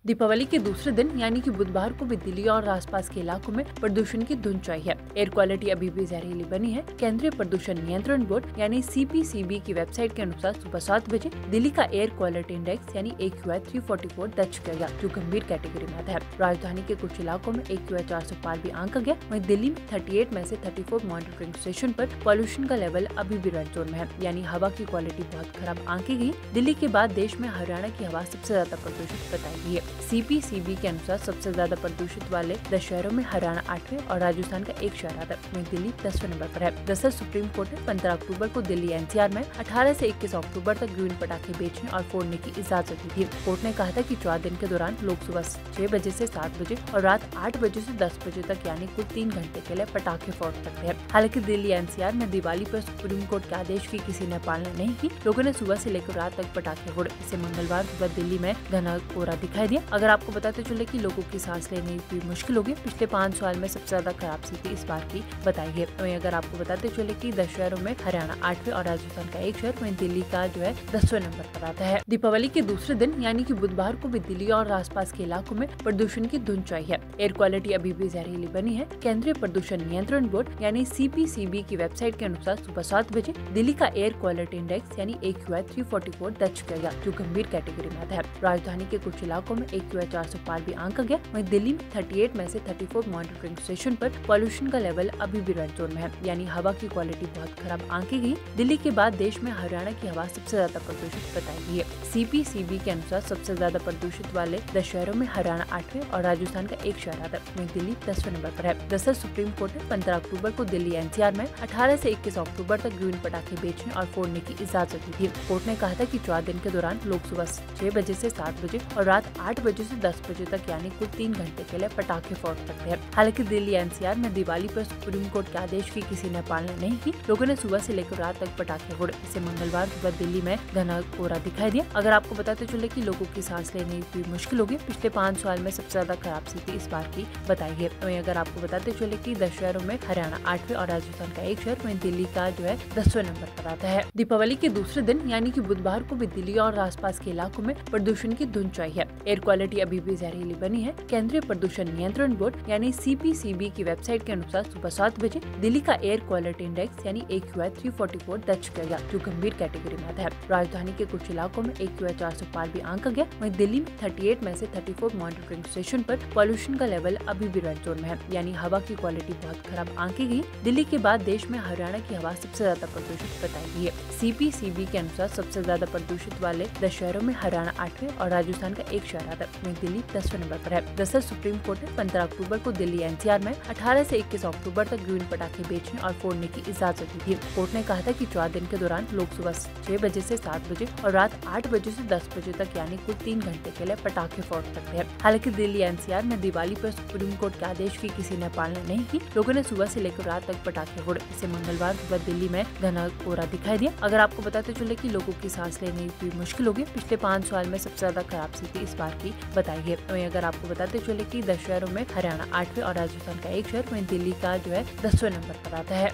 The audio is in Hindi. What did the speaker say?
दीपावली के दूसरे दिन यानी कि बुधवार को भी दिल्ली और आसपास के इलाकों में प्रदूषण की धुंध छाई है। एयर क्वालिटी अभी भी जहरीली बनी है। केंद्रीय प्रदूषण नियंत्रण बोर्ड यानी CPCB की वेबसाइट के अनुसार सुबह 7 बजे दिल्ली का एयर क्वालिटी इंडेक्स यानी AQI 344 दर्ज किया गया, जो गंभीर कैटेगरी में आता है। राजधानी के कुछ इलाकों में AQI 400 पार भी आंका गया। वहीं दिल्ली में 38 में से 34 मॉनिटरिंग स्टेशन पर पॉल्यूशन का लेवल अभी भी रेड जोन में है, यानी हवा की क्वालिटी बहुत खराब आंकी गई। दिल्ली के बाद देश में हरियाणा की हवा सबसे ज्यादा प्रदूषित बताई गई है। CPCB के अनुसार सबसे ज्यादा प्रदूषित वाले 10 शहरों में हरियाणा 8वें और राजस्थान का एक शहर आता है। वहीं दिल्ली 10वें नंबर पर है। दरअसल सुप्रीम कोर्ट ने 15 अक्टूबर को दिल्ली NCR में 18 से 21 अक्टूबर तक ग्रीन पटाखे बेचने और फोड़ने की इजाजत दी थी। कोर्ट ने कहा था कि 4 दिन के दौरान लोग सुबह 6 बजे से 7 बजे और रात 8 बजे से 10 बजे तक यानी कुल 3 घंटे के लिए पटाखे फोड़ सकते हैं। हालांकि दिल्ली NCR में दिवाली पर सुप्रीम कोर्ट के आदेश की किसी ने पालना नहीं की। लोगों ने सुबह से लेकर रात तक पटाखे फोड़े। इसे मंगलवार सुबह दिल्ली में घना कोहरा दिखाई दिया। अगर आपको बताते चले कि लोगों की सांस लेने की मुश्किल होगी। पिछले 5 साल में सबसे ज्यादा खराब स्थिति इस बार की बताई है। वहीं अगर आपको बताते चले कि 10 शहरों में हरियाणा 8वें और राजस्थान का एक शहर, वहीं दिल्ली का जो है 10वें नंबर पर आता है। दीपावली के दूसरे दिन यानी कि बुधवार को भी दिल्ली और आसपास के इलाकों में प्रदूषण की धुंध छाई है। एयर क्वालिटी अभी भी जहरीली बनी है। केंद्रीय प्रदूषण नियंत्रण बोर्ड यानी CPCB की वेबसाइट के अनुसार सुबह 7 बजे दिल्ली का एयर क्वालिटी इंडेक्स यानी AQI 344 दर्ज किया गया, जो गंभीर कैटेगरी में आता है। राजधानी के कुछ इलाकों में AQI 400 पार भी आंका गया। वहीं दिल्ली में 38 में से 34 मॉनिटरिंग स्टेशन पर पॉल्यूशन का लेवल अभी भी रेड जोन में है, यानी हवा की क्वालिटी बहुत खराब आंकी गई। दिल्ली के बाद देश में हरियाणा की हवा सबसे ज्यादा प्रदूषित बताई गई है। CPCB के अनुसार सबसे ज्यादा प्रदूषित वाले 10 शहरों में हरियाणा 8वें और राजस्थान का एक शहर आता है। वहीं दिल्ली 10वें नंबर पर है। दरअसल सुप्रीम कोर्ट ने 15 अक्टूबर को दिल्ली NCR में 18 से 21 अक्टूबर तक ग्रीन पटाखे बेचने और फोड़ने की इजाजत दी थी। कोर्ट ने कहा था कि 4 दिन के दौरान लोग सुबह 6 बजे से 7 बजे और रात 8 बजे से 10 बजे तक यानी कुल 3 घंटे के लिए पटाखे फोड़ सकते हैं। हालांकि दिल्ली NCR में दिवाली पर सुप्रीम कोर्ट के आदेश की किसी ने पालना नहीं की। लोगों ने सुबह से लेकर रात तक पटाखे फोड़े। इसे मंगलवार सुबह दिल्ली में घना कोहरा दिखाई दिया। अगर आपको बताते चले कि लोगों की सांस लेने की मुश्किल होगी। पिछले 5 साल में सबसे ज्यादा खराब स्थिति इस बार की बताई है। वहीं अगर आपको बताते चले कि 10 शहरों में हरियाणा 8वें और राजस्थान का एक शहर, वहीं दिल्ली का जो है 10वें नंबर पर आता है। दीपावली के दूसरे दिन यानी कि बुधवार को भी दिल्ली और आसपास के इलाकों में प्रदूषण की धुंध छाई है। एयर क्वालिटी अभी भी जहरीली बनी है। केंद्रीय प्रदूषण नियंत्रण बोर्ड यानी CPCB की वेबसाइट के अनुसार सुबह 7 बजे दिल्ली का एयर क्वालिटी इंडेक्स यानी AQI 344 दर्ज किया गया, जो गंभीर कैटेगरी में आता है। राजधानी के कुछ इलाकों में AQI 400 पार भी आंका गया। वहीं दिल्ली में 38 में से 34 मॉनिटरिंग स्टेशन पर पॉल्यूशन का लेवल अभी भी रेड जोन में है, यानी हवा की क्वालिटी बहुत खराब आंकी गई। दिल्ली के बाद देश में हरियाणा की हवा सबसे ज्यादा प्रदूषित बताई गई है। CPCB के अनुसार सबसे ज्यादा प्रदूषित वाले 10 शहरों में हरियाणा 8वें और राजस्थान का एक शहर आता है। वहीं दिल्ली 10वें नंबर पर है। दरअसल सुप्रीम कोर्ट ने 15 अक्टूबर को दिल्ली NCR में 18 से 21 अक्टूबर तक ग्रीन पटाखे बेचने और फोड़ने की इजाजत दी थी। कोर्ट ने कहा था कि 4 दिन के दौरान लोग सुबह 6 बजे से 7 बजे और रात 8 बजे से 10 बजे तक यानी कुल 3 घंटे के लिए पटाखे फोड़ सकते हैं। हालांकि दिल्ली NCR में दिवाली पर सुप्रीम कोर्ट के आदेश की किसी ने पालना नहीं की। लोगों ने सुबह से लेकर रात तक पटाखे फोड़े। इसे मंगलवार सुबह दिल्ली में घना कोहरा दिखाई दिया। अगर आपको बताते चले कि लोगों की सांस लेने की मुश्किल होगी। पिछले 5 साल में सबसे ज्यादा खराब स्थिति इस बार की बताई है। वहीं अगर आपको बताते चले कि 10 शहरों में हरियाणा 8वें और राजस्थान का एक शहर, वहीं दिल्ली का जो है 10वें नंबर पर आता है।